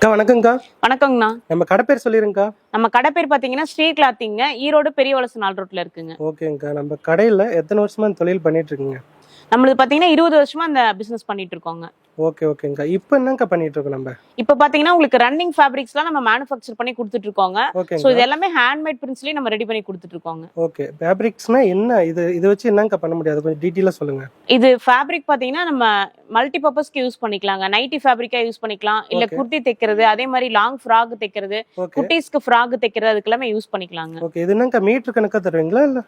அக்கா வணக்கம்க்கா. வணக்கங்கண்ணா. நம்ம கடை பேர் சொல்லிருங்கக்கா. நம்ம கடை பேர் பாத்தீங்கன்னா ஸ்ரீ கிளாத்திங்க, ஈரோடு பெரிய வலசு 4 ரோட்ல இருக்குங்க. ஓகேங்கக்கா. நம்ம கடையில எத்தனை வருஷமா இந்த தொழில் பண்ணிட்டு இருக்கீங்க? நம்மளுக்கு பாத்தீங்கன்னா 20 வருஷமா அந்த பிசினஸ் பண்ணிட்டு இருக்கோங்க. ஓகேங்கக்கா. இப்போ என்னக்கா பண்ணிட்டு இருக்கோம் நம்ம? இப்போ பாத்தீங்கன்னா உங்களுக்கு ரன்னிங் ஃபேப்ரிக்ஸ்லாம் நம்ம மேனுஃபேக்சர் பண்ணி கொடுத்துட்டு இருக்கோங்க. சோ இது எல்லாமே ஹேண்ட்மேட் பிரிண்ட்ஸ்லயே நம்ம ரெடி பண்ணி கொடுத்துட்டு இருக்கோங்க. ஓகே. ஃபேப்ரிக்ஸ்னா என்ன? இது வச்சு என்னக்கா பண்ண முடியாது? கொஞ்சம் டீடைலா சொல்லுங்க. இது ஃபேப்ரிக் பாத்தீங்கன்னா நம்ம மல்டி பர்பஸ்க்கு யூஸ் பண்ணிக்கலாங்க. நைட்டி ஃபேப்ரிக்கா யூஸ் பண்ணிக்கலாம், இல்ல குர்த்தி தைக்கிறது, அதே மாதிரி லாங் ஃப்ராக் தைக்கிறது, குட்டீஸ்க்கு ஃப்ராக் தைக்கிறது, அதுக்கெல்லாம் யூஸ் பண்ணிக்கலாங்க. ஓகே. இது என்னக்கா மீட்டர் கணக்கா தருவீங்களா இல்ல?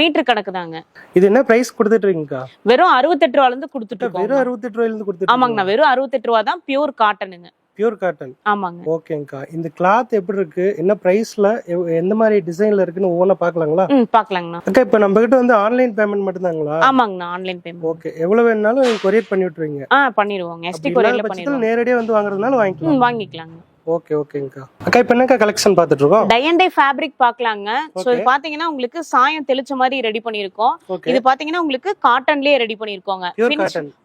மீட்டர் கணக்கு தாங்க. இது என்ன பிரைஸ் கொடுத்துட்டு இருக்கீங்கக்கா? வெறும் 68 ரூபாயில இருந்து கொடுத்துட்டு இருக்கோம். வெறும் 68 ரூபாயில இருந்து கொடுத்துட்டு? ஆமாங்கண்ணா, வெறும் 68 ரூபா தான். பியூர் காட்டனுங்க. Pure cotton. ஆமாங்க. ஓகேங்கக்கா. இந்த கிளாத் எப்படி இருக்கு, என்ன பிரைஸ்ல, எந்த மாதிரி டிசைன்ல இருக்குன்னு ஒவ்வொன்றா பார்க்கலாங்களா? பார்க்கலாங்கண்ணா. அக்கா இப்போ நம்ம கிட்ட வந்து ஆன்லைன் பேமெண்ட் மட்டும் தாங்களா? ஆமாங்கண்ணா, ஆன்லைன் பேமெண்ட். ஓகே. எவ்வளவு வேணாலும் கொரியர் பண்ணி விட்டுருவீங்க? பண்ணிடுவோம். எஸ்டி கொரியர்ல பண்ணிடுவோம். நேரடியா வந்து வாங்குறதுனால வாங்கிக்கலாங்க. ஓகேங்கக்கா. அக்கா இப்போ என்னக்கா கலெக்ஷன் பார்த்துட்டு இருக்கோம்? டை அண்ட் டை ஃபேப்ரிக் பார்க்கலாங்க. சோ இது பாத்தீங்கன்னா உங்களுக்கு சாயம் தெளிச்ச மாதிரி ரெடி பண்ணிருக்கோம். இது பாத்தீங்கன்னா உங்களுக்கு காட்டன்லயே ரெடி பண்ணிருக்கோங்க.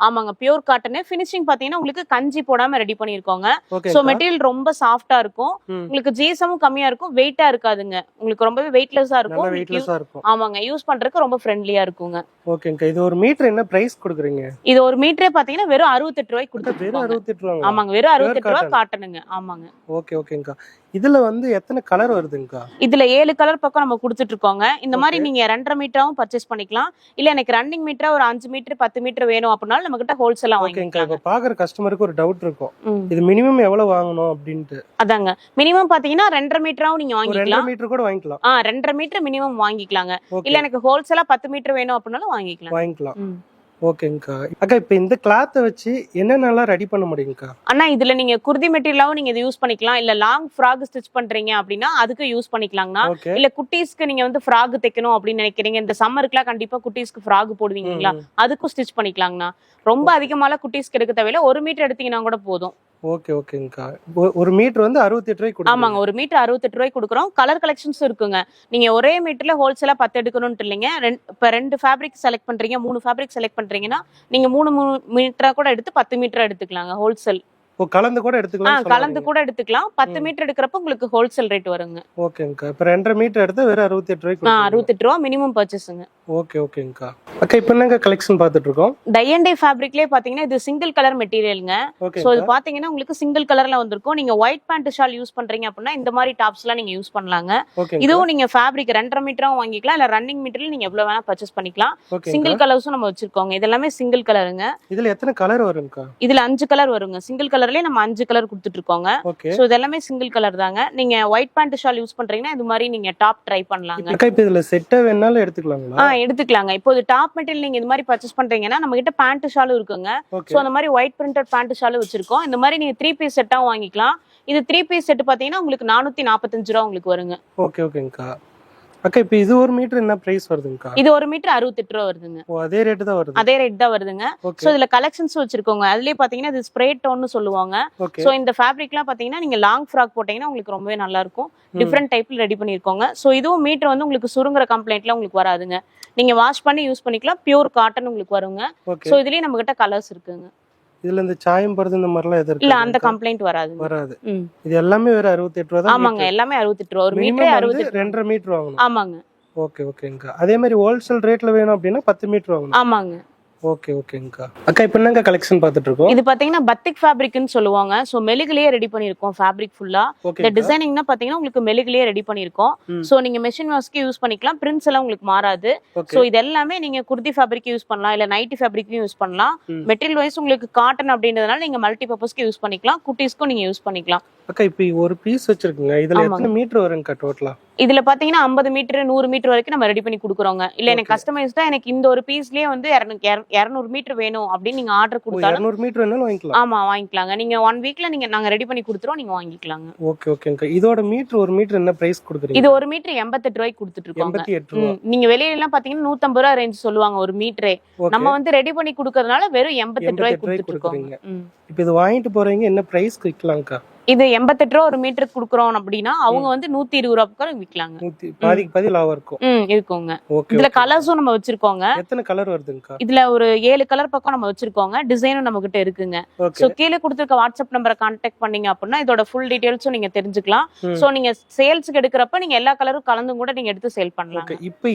ஆமாங்க, பியூர் காட்டன். ஃபினிஷிங் பாத்தீங்கன்னா உங்களுக்கு கஞ்சி போடாம ரெடி பண்ணிருக்கோங்க. சோ மெட்டீரியல் ரொம்ப சாஃப்ட்டா இருக்கும். உங்களுக்கு ஜிஎஸ்எம் கம்மியா இருக்கும், வெயிட்டா இருக்காதுங்க. உங்களுக்கு ரொம்பவே வெயிட்லெஸ்ஸா இருக்கும். ஆமாங்க, யூஸ் பண்றதுக்கு ரொம்ப ஃப்ரெண்ட்லியா இருக்குங்க. ஓகேங்கக்கா. இது ஒரு மீட்டர் என்ன பிரைஸ் கொடுக்குறீங்க? இது ஒரு மீட்டரே பாத்தீங்கன்னா வெறும் 68 ரூபாய்க்கு கொடுத்துட்டு வெறும் 68 ரூபாய்? ஆமாங்க, வெறும் 68 ரூபாய் காட்டனுங்க. ஆமாங்க. ஓகேங்கக்கா. இதுல வந்து எத்தனை கலர் வருதுங்கக்கா? இதுல 7 கலர் பக்கம் நம்ம கொடுத்துட்டு இருக்கோங்க. இந்த மாதிரி நீங்க 2.5 மீட்டராவும் பர்ச்சேஸ் பண்ணிக்கலாம், இல்ல எனக்கு ரன்னிங் மீட்டரா ஒரு 5 மீட்டர் 10 மீட்டர் வேணும் அப்படினாலும் நம்ம கிட்ட ஹோல்சேலா வாங்கிக்கலாம். இப்போ பாக்குற கஸ்டமருக்கு ஒரு டவுட் இருக்கும், இது மினிமம் எவ்வளவு வாங்கணும் அப்படின்ட்டு. அதாங்க, மினிமம் பாத்தீங்கன்னா 2.5 மீட்டராவும் நீங்க வாங்கிக்கலாம். 2 மீட்டர் கூட வாங்கிக்கலாம். 2.5 மீட்டர் மினிமம் வாங்கிக்கலாங்க. இல்ல எனக்கு ஹோல்சேலா 10 மீட்டர் வேணும் அப்படினாலும் வாங்கிக்கலாம். ஓகேங்கக்கா. அக்கா இப்போ இந்த கிளாத்தை வச்சு என்னென்னலாம் ரெடி பண்ண முடியுங்கக்கா? அண்ணா இதுல நீங்க குர்தி மெட்டீரியலாவும் நீங்க இதை யூஸ் பண்ணிக்கலாம், இல்ல லாங் ஃப்ராக் ஸ்டிச் பண்றீங்க அப்படின்னா அதுக்கு யூஸ் பண்ணிக்கலாங்கண்ணா. இல்ல குட்டீஸ்க்கு நீங்க வந்து ஃப்ராக் தைக்கணும் அப்படின்னு நினைக்கிறீங்க, இந்த சம்மருக்குலாம் கண்டிப்பா குட்டீஸ்க்கு ஃப்ராக் போடுவீங்களா, அதுக்கும் ஸ்டிச் பண்ணிக்கலாங்கண்ணா. ரொம்ப அதிகமால குட்டீஸ்க்கு எடுக்க தேவையில்ல, 1 மீட்டர் எடுத்தீங்கன்னா கூட போதும். ஓகேங்கக்கா. ஒரு மீட்டர் வந்து 68 ரூபாய்க்கு கொடுக்குறோம். ஆமாங்க, ஒரு மீட்டர் 68 ரூபாய்க்கு கொடுக்குறோம். கலர் கலெக்ஷன்ஸ் இருக்குங்க. நீங்க ஒரே மீட்டர்ல ஹோல்சேலா 10 எடுக்கணும்னு இல்லைங்க. இப்ப 2 ஃபேப்ரிக் செலக்ட் பண்றீங்க, 3 ஃபேப்ரிக் செலக்ட் பண்றீங்கன்னா நீங்க 3 மீட்டரா கூட எடுத்து 10 மீட்டர் எடுத்துக்கலாங்க ஹோல்சேல். கலந்து கூட எடுத்துக்கலாம். கலந்து கூட எடுத்துக்கலாம். 10 மீட்டர் எடுக்கிறப்ப உங்களுக்கு ஹோல்சேல் ரேட் வருங்க. ஓகேங்கக்கா. இப்ப 2.5 மீட்டர் எடுத்தா வெறும் 68 ரூபாய்க்கு. 68 ரூபாய் மினிமம் பர்ச்சேஸ்ங்க. ஓகேங்கக்கா. அக்கா இப்போ என்னங்க கலெக்ஷன் பார்த்துட்டு இருக்கோம்? டை அண்ட் டை ஃபேப்ரிக்லயே பாத்தீங்கன்னா இது சிங்கிள் கலர் மெட்டீரியல்ங்க. சோ இது பாத்தீங்கன்னா உங்களுக்கு சிங்கிள் கலர்ல வந்திருக்கும். நீங்க ஒயிட் பேண்ட் ஷால் யூஸ் பண்றீங்க அப்படின்னா இந்த மாதிரி டாப்ஸ் எல்லாம் நீங்க யூஸ் பண்ணலாங்க. இதுவும் நீங்க ஃபேப்ரிக் 2.5 மீட்டரும் வாங்கிக்கலாம், இல்ல ரன்னிங் மீட்டர்ல நீங்க எவ்வளவு வேணா பர்ச்சேஸ் பண்ணிக்கலாம். சிங்கிள் கலர்ஸும் நம்ம வச்சிருக்கோங்க. இது எல்லாமே சிங்கிள் கலருங்க. இதுல எத்தனை கலர் வரும்க்கா? இதுல 5 கலர் வருங்க. சிங்கிள் கலர்லயே நம்ம 5 கலர் கொடுத்துட்டு இருக்கோங்க. சோ இது எல்லாமே சிங்கிள் கலர் தாங்க. நீங்க ஒயிட் பேண்ட் ஷால் யூஸ் பண்றீங்கன்னா இது மாதிரி நீங்க டாப் ட்ரை பண்ணலாங்க. இப்போ இதுல செட்டா வேணாலும் எடுத்துக்கலாங்களா? எடுத்துக்கலாங்க. இப்போ டாப் மெட்டீரியல் நீங்க இது மாதிரி பர்ச்சேஸ் பண்றீங்கன்னா நம்ம கிட்ட பேண்ட் ஷாலும் இருக்குங்க. சோ அந்த மாதிரி ஒயிட் பிரிண்டட் பேண்ட் ஷாலும் வச்சிருக்கோம். இந்த மாதிரி நீங்க 3 பீஸ் செட்டாவும் வாங்கிக்கலாம். இது 3 பீஸ் செட் பாத்தீங்கன்னா உங்களுக்கு 445 ரூபாய் உங்களுக்கு வருங்க. ஓகேங்கக்கா. அக்கா இப்போ இது ஒரு மீட்டர் என்ன பிரைஸ் வருதுங்கக்கா? இது ஒரு மீட்டர் 68 ரூபாய் வருதுங்க. அதே ரேட் தான் வருது? அதே ரேட் தான் வருதுங்க. சோ இதுல கலெக்ஷன்ஸ் வச்சிருக்கோங்க. அதுலயே பாத்தீங்கன்னா இது ஸ்ப்ரே டோன்னு சொல்லுவாங்க. சோ இந்த ஃபேப்ரிக்லாம் பாத்தீங்கன்னா நீங்க லாங் ஃப்ராக் போட்டீங்கன்னா உங்களுக்கு ரொம்பவே நல்லா இருக்கும். டிஃபரெண்ட் டைப்ல ரெடி பண்ணிருக்கோங்க. சோ இதுவும் மீட்டர் வந்து உங்களுக்கு சுருங்குற கம்ப்ளைண்ட்லாம் உங்களுக்கு வராதுங்க. நீங்க வாஷ் பண்ணி யூஸ் பண்ணிக்கலாம். பியூர் காட்டன் உங்களுக்கு வருங்க. சோ இதுலயே நம்ம கிட்ட கலர்ஸ் இருக்குங்க. இதுல இந்த சாயம் படுது இந்த மாதிரிலாம் எது இருக்கு? இல்ல அந்த கம்ப்ளைண்ட் வராது. இது எல்லாமே வேற 68 ரூபாய் தான்? ஆமாங்க, எல்லாமே 68 ரூபாய். ஒரு மீட்டர் 68. 2.5 மீட்டர் வாங்கணும். ஆமாங்க. ஓகேங்கக்கா. அதே மாதிரி ஹோல்சேல் ரேட்ல வேணும் அப்படின்னா 10 மீட்டர் வாங்கணும். ஆமாங்க. ஓகேங்கக்கா. அக்கா இப்போ என்னங்க கலெக்ஷன் பார்த்துட்டு இருக்கோம்? இது பாத்தீங்கன்னா பத்திக் ஃபேப்ரிக்னு சொல்லுவாங்க. சோ மெழுகுலயே ரெடி பண்ணிருக்கோம் ஃபேப்ரிக் ஃபுல்லா. இந்த டிசைனிங்னா பாத்தீங்கன்னா உங்களுக்கு மெழுகுலயே ரெடி பண்ணிருக்கோம். சோ நீங்க மெஷின் வாஷ்க்கு யூஸ் பண்ணிக்கலாம். பிரிண்ட்ஸ் எல்லாம் உங்களுக்கு மாறாது. சோ இது எல்லாமே நீங்க குர்தி ஃபேப்ரிக் யூஸ் பண்ணலாம், இல்ல நைட்டி ஃபேப்ரிக்கும் யூஸ் பண்ணலாம். மெட்டீரியல் வைஸ் உங்களுக்கு காட்டன் அப்படின்றதுனால நீங்க மல்டி பர்பஸ்க்கு யூஸ் பண்ணிக்கலாம். குட்டீஸ்க்கும் நீங்க யூஸ் பண்ணிக்கலாம். அக்கா இப்போ ஒரு பீஸ் வச்சிருக்கீங்க, இதுல எத்தனை மீட்டர் வரும்க்கா டோட்டலா? இதுல பாத்தீங்கன்னா 50 மீட்டர் 100 மீட்டர் வரைக்கும் நம்ம ரெடி பண்ணி கொடுக்குறோங்க. இல்ல எனக்கு கஸ்டமைஸ்டா எனக்கு இந்த ஒரு பீஸ்லயே வந்து 200 மீட்டர் வேணும் அப்படின்னு நீங்க ஆர்டர் கொடுத்தாலும் 200 மீட்டர் வேணாலும் வாங்கிக்கலாம். ஆமா வாங்கிக்கலாங்க. நீங்க 1 வீக்ல நாங்க ரெடி பண்ணி கொடுத்துறோம், நீங்க வாங்கிக்கலாங்க. ஓகேங்கக்கா. இதோட மீட்டர் ஒரு மீட்டர் என்ன பிரைஸ் கொடுக்குறீங்க? இது ஒரு மீட்டர் 88 ரூபாய்க்கு கொடுத்துட்டு இருக்கோம். 88 ரூபாய். நீங்க வெளியில எல்லாம் பாத்தீங்கன்னா 150 ரூபாய் ரேஞ்ச் சொல்லுவாங்க ஒரு மீட்டரே. நம்ம வந்து ரெடி பண்ணி கொடுக்கறதுனால வெறும் 88 ரூபாய்க்கு கொடுத்துட்டு இருக்கோம். இப்போ இது வாங்கிட்டு போறீங்க என்ன பிரைஸ் விக்கலாம்க்கா? இது 88 ரூபா ஒரு மீட்டருக்கு குடுக்குறோம் அப்படின்னா அவங்க வந்து 120 ரூபா பக்கம் விக்கலாங்க. பாதிக்கு பாதி லாபம் இருக்கும். இருக்குங்க. இதுல கலர்ஸும் நம்ம வச்சிருக்கோங்க. எத்தனை கலர் வருதுங்கக்கா? இதுல ஒரு 7 கலர் பக்கம் நம்ம வச்சிருக்கோங்க. டிசைனும் நம்ம கிட்ட இருக்குங்க. சோ கீழே கொடுத்திருக்க வாட்ஸ்அப் நம்பரை கான்டாக்ட் பண்ணீங்க அப்படின்னா இதோட ஃபுல் டீடைல்ஸும் நீங்க தெரிஞ்சுக்கலாம். சோ நீங்க சேல்ஸ்க்கு எடுக்கிறப்ப நீங்க எல்லா கலரும் கலந்தும் கூட நீங்க எடுத்து சேல் பண்ணலாம். இப்போ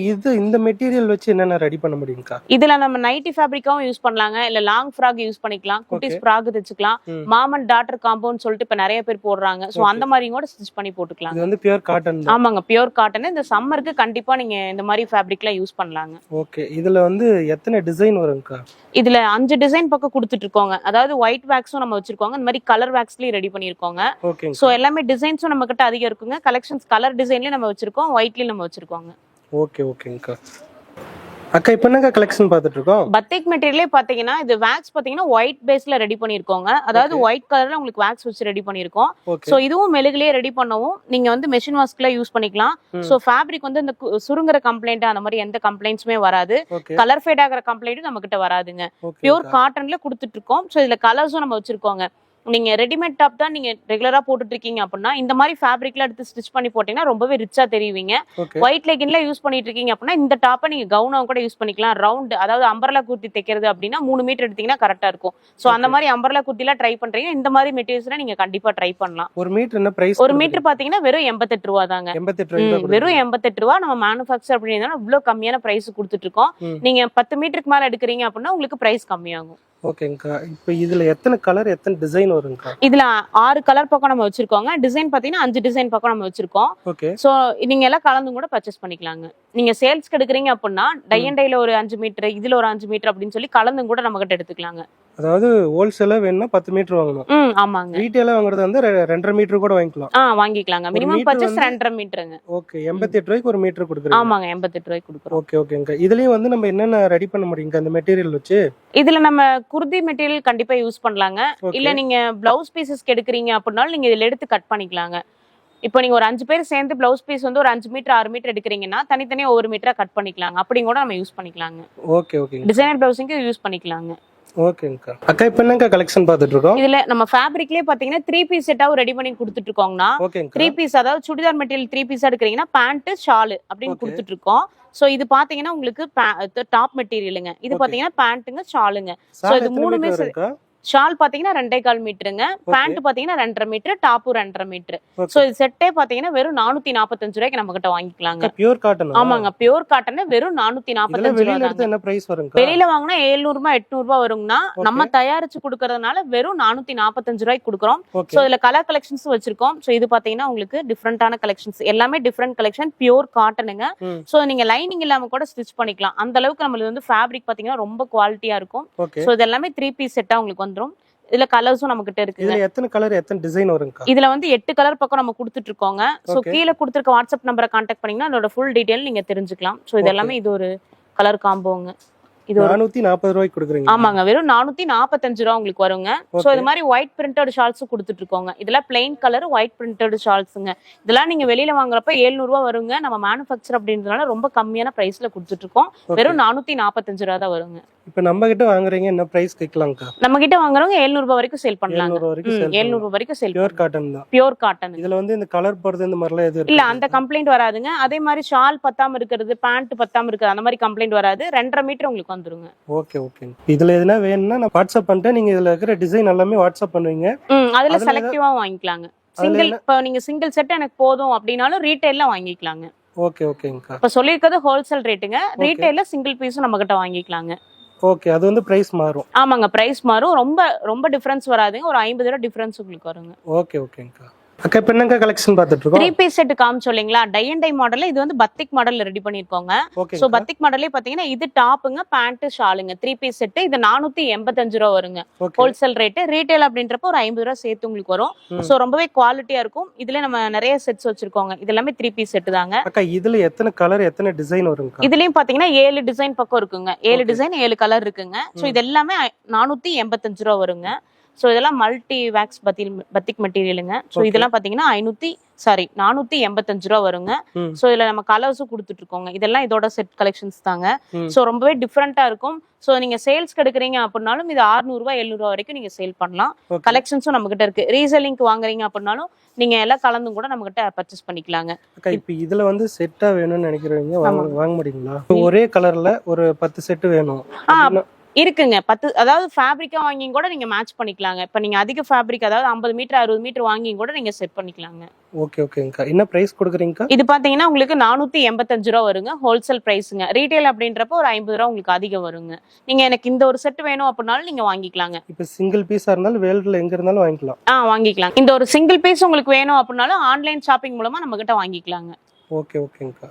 இந்த மெட்டீரியல் வச்சு என்னென்ன ரெடி பண்ண முடியுங்கக்கா? இதுல நம்ம நைட்டி ஃபேப்ரிக்காவும் யூஸ் பண்ணலாங்க, இல்ல லாங் ஃப்ராக் யூஸ் பண்ணிக்கலாம், குட்டிஸ் ஃப்ராக் தைச்சுக்கலாம், மாம் அண்ட் டாட்டர் காம்போன்னு சொல்லிட்டு இப்ப நிறைய பேர் போடுறாங்க. சோ அந்த மாதிரியும் கூட ஸ்டிச் பண்ணி போட்டுக்கலாம். இது வந்து பியூர் காட்டன். ஆமாங்க, பியூர் காட்டன். இந்த சம்மருக்கு கண்டிப்பா நீங்க இந்த மாதிரி ஃபேப்ரிக்லாம் யூஸ் பண்ணலாங்க. ஓகே, இதுல வந்து எத்தனை டிசைன் வரும்க்கா? இதுல 5 டிசைன் பக்கம் கொடுத்துட்டு இருக்கோங்க. அதாவது ஒயிட் வேக்ஸும் நம்ம வச்சிருக்கோங்க, இந்த மாதிரி கலர் வேக்ஸ்லயும் ரெடி பண்ணிருக்கோங்க. சோ எல்லாமே டிசைன்ஸும் நம்ம கிட்ட அதிகம் இருக்குங்க. கலெக்ஷன்ஸ் கலர் டிசைன்லயும் நம்ம வச்சிருக்கோம், ஒயிட்லயும் நம்ம வச்சிருக்கோங்க. ஓகேங்கக்கா. அக்கா இப்போ என்னங்க கலெக்ஷன் பார்த்துட்டு இருக்கோம்? பத்திக் மெட்டீரியலே பாத்தீங்கன்னா இது வேக்ஸ் பாத்தீங்கன்னா ஒயிட் பேஸ்ல ரெடி பண்ணிருக்கோங்க. அதாவது ஒயிட் கலர்ல உங்களுக்கு வேக்ஸ் வச்சு ரெடி பண்ணிருக்கோம். சோ இதுவும் மெழுகுலயே ரெடி பண்ணவும் நீங்க வந்து மெஷின் வாஷ்க்குள்ள யூஸ் பண்ணிக்கலாம். சோ ஃபேப்ரிக் வந்து இந்த சுருங்குற கம்ப்ளைண்ட் அந்த மாதிரி எந்த கம்ப்ளைண்ட்ஸுமே வராது. கலர் ஃபேட் ஆகிற கம்ப்ளைண்ட்டும் நம்ம கிட்ட வராதுங்க. பியூர் காட்டன்ல கொடுத்துட்டு இருக்கோம். சோ இதுல கலர்ஸும் நம்ம வச்சிருக்கோங்க. நீங்க ரெடிமேட் டாப் தான் நீங்க ரெகுலரா போட்டுட்டு இருக்கீங்க அப்படின்னா இந்த மாதிரி ஃபேப்ரிக்ல எடுத்து ஸ்டிச் பண்ணி போட்டீங்கன்னா ரொம்பவே ரிச்சா தெரியுவீங்க. ஒயிட் லெகின்ல யூஸ் பண்ணிட்டு இருக்கீங்க அப்படின்னா இந்த டாப்பை நீங்க கவுனா கூட யூஸ் பண்ணிக்கலாம். ரவுண்ட் அதாவது அம்பர்லா குர்த்தி தைக்கிறது அப்படின்னா 3 மீட்டர் எடுத்தீங்கன்னா கரெக்டா இருக்கும். சோ அந்த மாதிரி அம்பர்லா குர்த்தில ட்ரை பண்றீங்க, இந்த மாதிரி மெட்டீரியல்ஸ்ல நீங்க கண்டிப்பா ட்ரை பண்ணலாம். ஒரு மீட்டர் என்ன பிரைஸ்? ஒரு மீட்டர் பாத்தீங்கன்னா வெறும் 88 ரூபா தாங்க. வெறும் 88 ரூபா. நம்ம மேனுஃபேக்சர் அப்படின்னா இவ்வளவு கம்மியான பிரைஸ் கொடுத்துட்டு இருக்கோம். நீங்க 10 மீட்டருக்கு மேல எடுக்கிறீங்க அப்படின்னா உங்களுக்கு பிரைஸ் கம்மியாகும். ஓகேங்கக்கா. இப்போ இதுல எத்தனை கலர் எத்தனை டிசைன் வரும்க்கா? இதுல 6 கலர் பக்கம் நம்ம வச்சிருக்கோங்க. டிசைன் பாத்தீங்கன்னா 5 டிசைன் பக்கம் நம்ம வச்சிருக்கோம். சோ நீங்க எல்லாம் கலந்து கூட பர்ச்சேஸ் பண்ணிக்கலாங்க. நீங்க சேல்ஸ்க்கு எடுக்கிறீங்க அப்படின்னா டை அண்ட் டைல ஒரு 5 மீட்டர், இதுல ஒரு 5 மீட்டர் அப்படின்னு சொல்லி கலந்து கூட நம்ம கிட்ட எடுத்துக்கலாங்க. அதாவது ஹோல்சேலா வேணும்னா 10 மீட்டர் வாங்கணும். ஆமாங்க. ரீட்டைலா வாங்குறது வந்து 2.5 மீட்டர் கூட வாங்கிக்கலாம். வாங்கிக்கலாங்க. Minimum purchase 2.5 மீட்டருங்க. ஓகே, 88 ரூபாய்க்கு ஒரு மீட்டர் கொடுக்குறீங்க. ஆமாங்க, 88 ரூபாய்க்கு கொடுக்குறோம். ஓகேங்க. இதுலயும் வந்து நம்ம என்னென்ன ரெடி பண்ண முடியுங்க அந்த மெட்டீரியல் வச்சு? இதுல நம்ம குர்தி மெட்டீரியல் கண்டிப்பா யூஸ் பண்ணலாங்க. இல்ல நீங்க பிளவுஸ் பீசஸ்க்கு எடுக்கிறீங்க அப்படின்னாலும் நீங்க இதுல எடுத்து கட் பண்ணிக்கலாங்க. இப்போ நீங்க ஒரு 5 பேர் சேர்ந்து பிளவுஸ் பீஸ் வந்து ஒரு 5 மீட்டர் 6 மீட்டர் எடுக்கிறீங்கன்னா தனித்தனியா ஒவ்வொரு மீட்டரா கட் பண்ணிக்கலாங்க. அப்படி கூட நம்ம யூஸ் பண்ணிக்கலாங்க. ஓகே. டிசைனர் பிளவுஸிங்க்கு யூஸ் பண்ணிக்கலாங்க. ஓகேங்கக்கா. அக்கா இப்போ என்னங்க கலெக்ஷன் பார்த்துட்டு இருக்கோம்? இதுல நம்ம ஃபேப்ரிக்லயே பாத்தீங்கன்னா 3 பீஸ் செட்டாவும் ரெடி பண்ணி கொடுத்துட்டு இருக்கோம்னா 3 பீஸ் அதாவது சுடிதார் மெட்டீரியல் 3 பீஸ் எடுக்கிறீங்கன்னா பேண்ட் ஷால் அப்படின்னு கொடுத்துட்டு இருக்கோம். சோ இது பாத்தீங்கன்னா உங்களுக்கு டாப் மெட்டீரியலுங்க, இது பாத்தீங்கன்னா பேண்ட்டுங்க ஷாலுங்க. சோ இது மூணுமே ஷால் பாத்தீங்கன்னா 2.25 மீட்டருங்க, பேண்ட் பாத்தீங்கன்னா 2.5 மீட்டர், டாப்பு 2.5 மீட்டர். சோ இது செட்டே பாத்தீங்கன்னா வெறும் 445 ரூபாய்க்கு நம்ம கிட்ட வாங்கிக்கலாங்க. Pure cotton. ஆமாங்க, பியூர் காட்டன் வெறும் 445 ரூபாய். என்ன பிரைஸ் வருங்க? வெளியில வாங்கினா 700 ரூபாய் 800 ரூபாய் வரும்னா நம்ம தயாரிச்சு கொடுக்கறதுனால வெறும் 445 ரூபாய்க்கு கொடுக்குறோம். சோ இதுல கலர் கலெக்ஷன்ஸ் வச்சிருக்கோம். சோ இது பாத்தீங்கன்னா உங்களுக்கு டிஃபரெண்டான கலெக்ஷன்ஸ், எல்லாமே டிஃபரெண்ட் கலெக்ஷன், பியூர் காட்டனுங்க. சோ நீங்க லைனிங் இல்லாம கூட ஸ்டிச் பண்ணிக்கலாம். அந்த அளவுக்கு நம்மளுக்கு வந்து ஃபேப்ரிக் பாத்தீங்கன்னா ரொம்ப குவாலிட்டியா இருக்கும். சோ இது எல்லாமே 3 பீஸ் செட்டா உங்களுக்கு வந்துரும். இதுல கலர்ஸும் நம்ம கிட்ட இருக்கு. இதுல எத்தனை கலர் எத்தனை டிசைன் வருங்க? இதுல வந்து 8 கலர் பக்கம் நம்ம கொடுத்துட்டு இருக்கோங்க. சோ கீழ கொடுத்திருக்க வாட்ஸ்அப் நம்பரை கான்டாக்ட் பண்ணீங்கன்னா அதோட ஃபுல் டீடைல் நீங்க தெரிஞ்சுக்கலாம். சோ இது எல்லாமே இது ஒரு கலர் காம்போங்க. இது 440 ரூபாய்க்கு கொடுக்குறீங்க? ஆமாங்க, வெறும் 445 ரூபாய் உங்களுக்கு வருங்க. சோ இது மாதிரி ஒயிட் பிரிண்டட் ஷால்ஸும் கொடுத்துட்டு இருக்கோங்க. இதெல்லாம் பிளைன் கலர் ஒயிட் பிரிண்டட் ஷால்ஸுங்க. இதெல்லாம் நீங்க வெளியில வாங்குறப்ப 700 ரூபாய் வருங்க. நம்ம மேனுஃபேக்சர் அப்படின்றதுனால ரொம்ப கம்மியான பிரைஸ்ல கொடுத்துட்டு இருக்கோம். வெறும் 445 ரூபாய் தான் வருங்க. இப்ப நம்ம கிட்ட வாங்குறீங்க என்ன பிரைஸ் கேட்கலாம்க்கா? நம்ம கிட்ட வாங்குறவங்க 700 ரூபாய் வரைக்கும் சேல் பண்ணலாம். 700 ரூபாய் வரைக்கும் சேல். பியூர் காட்டன் தான். Pure cotton. இதுல வந்து இந்த கலர் போறது இந்த மாதிரிலாம் எதுவும் இல்ல, அந்த கம்ப்ளைண்ட் வராதுங்க. அதே மாதிரி ஷால் பத்தாம இருக்கிறது, பேண்ட் பத்தாம இருக்கிறது, அந்த மாதிரி கம்ப்ளைண்ட் வராது. 2.5 மீட்டர் உங்களுக்கு வந்துருங்க. ஓகே. இதுல எதுனா வேணும்னா நான் வாட்ஸ்அப் பண்ணிட்டேன். நீங்க இதுல இருக்கிற டிசைன் எல்லாமே வாட்ஸ்அப் பண்ணுவீங்க. அதுல செலக்டிவா வாங்கிக்கலாங்க. சிங்கிள் இப்போ நீங்க சிங்கிள் செட் எனக்கு போதும் அப்படினாலும் ரீட்டைல்ல வாங்கிக்கலாங்க. ஓகேங்கக்கா. இப்ப சொல்லிருக்கிறது ஹோல்சேல் ரேட்டுங்க. ரீட்டைல்ல சிங்கிள் பீஸும் நம்ம கிட்ட வாங்கிக்கலாங்க. ஓகே, அது வந்து பிரைஸ் மாறும். ஆமாங்க, பிரைஸ் மாறும். ரொம்ப ரொம்ப டிஃபரன்ஸ் வராதுங்க. ஒரு 50 ரூபாய் டிஃபரன்ஸ் உங்களுக்கு வருங்க. ஓகேங்கக்கா. அக்கா இப்போ என்னங்க கலெக்ஷன் பார்த்துட்டு இருக்கோம்? 3 பீஸ் செட் காமிச்சோல்லைங்களா, டை அண்ட் டை மாடல்ல இது வந்து பத்திக் மாடல்ல ரெடி பண்ணிருக்கோங்க. சோ பத்திக் மாடல்லே பாத்தீங்கன்னா இது டாப்புங்க, பேண்ட், ஷாலுங்க 3 பீஸ் செட். இது 485 ரூபாய் வருங்க ஹோல்சேல் ரேட். ரீட்டைல் அப்படின்றப்ப ஒரு 50 ரூபாய் சேர்த்து உங்களுக்கு வரும். சோ ரொம்பவே குவாலிட்டியா இருக்கும். இதுல நம்ம நிறைய செட்ஸ் வச்சிருக்கோங்க. இது எல்லாமே 3 பீஸ் செட் தாங்க. அக்கா இதுல எத்தனை கலர் எத்தனை டிசைன் வருங்க? இதுலயும் பாத்தீங்கன்னா 7 டிசைன் பக்கம் இருக்குங்க. 7 டிசைன் 7 கலர் இருக்குங்க. சோ இது எல்லாமே 485 ரூபாய் வருங்க. ஸோ இதெல்லாம் மல்டி வேக்ஸ் பத்திக் மெட்டீரியலுங்க. ஸோ இதெல்லாம் பாத்தீங்கன்னா 485 ரூபா வருங்க. ஸோ இதுல நம்ம கலர்ஸும் கொடுத்துட்டு இருக்கோங்க. இதெல்லாம் இதோட செட் கலெக்ஷன்ஸ் தாங்க. ஸோ ரொம்பவே டிஃப்ரெண்டா இருக்கும். ஸோ நீங்க சேல்ஸ்க்கு எடுக்கிறீங்க அப்படின்னாலும் இது 600 ரூபாய் 700 ரூபாய் வரைக்கும் நீங்க சேல் பண்ணலாம். கலெக்ஷன்ஸும் நம்ம கிட்ட இருக்கு. ரீசெல்லிங்க்கு வாங்குறீங்க அப்படின்னாலும் நீங்க எல்லாம் கலந்தும் கூட நம்ம கிட்ட பர்ச்சேஸ் பண்ணிக்கலாங்க. இப்போ இதுல வந்து செட்டா வேணும்னு நினைக்கிறவங்க வாங்க முடியுங்களா? ஒரே கலர்ல ஒரு 10 செட் வேணும் இருக்குங்க. 10 அதாவது ஃபேப்ரிக்கா வாங்கி கூட நீங்க மேட்ச் பண்ணிக்கலாங்க. இப்ப நீங்க அதிக ஃபேப்ரிக் அதாவது 50 மீட்டர் 60 மீட்டர் வாங்கி கூட நீங்க செட் பண்ணிக்கலாங்க. ஓகேங்கக்கா. என்ன பிரைஸ் கொடுக்குறீங்கக்கா? இது பாத்தீங்கன்னா உங்களுக்கு 485 ரூபா வருங்க. ஹோல்சேல் பிரைஸ்ங்க. ரீட்டைல் அப்படின்றப்போ ஒரு 50 ரூபா உங்களுக்கு அதிகம் வருங்க. நீங்க எனக்கு இந்த ஒரு செட் வேணும் அப்படின்னாலும் நீங்க வாங்கிக்கலாங்க. இப்ப சிங்கிள் பீஸா இருந்தாலும் வேர்ல்டுல எங்க இருந்தாலும் வாங்கிக்கலாம். வாங்கிக்கலாம். இந்த ஒரு சிங்கிள் பீஸ் உங்களுக்கு வேணும் அப்படின்னாலும் ஆன்லைன் ஷாப்பிங் மூலமா நம்ம கிட்ட வாங்கிக்கலாங்க. ஓகேங்கக்கா.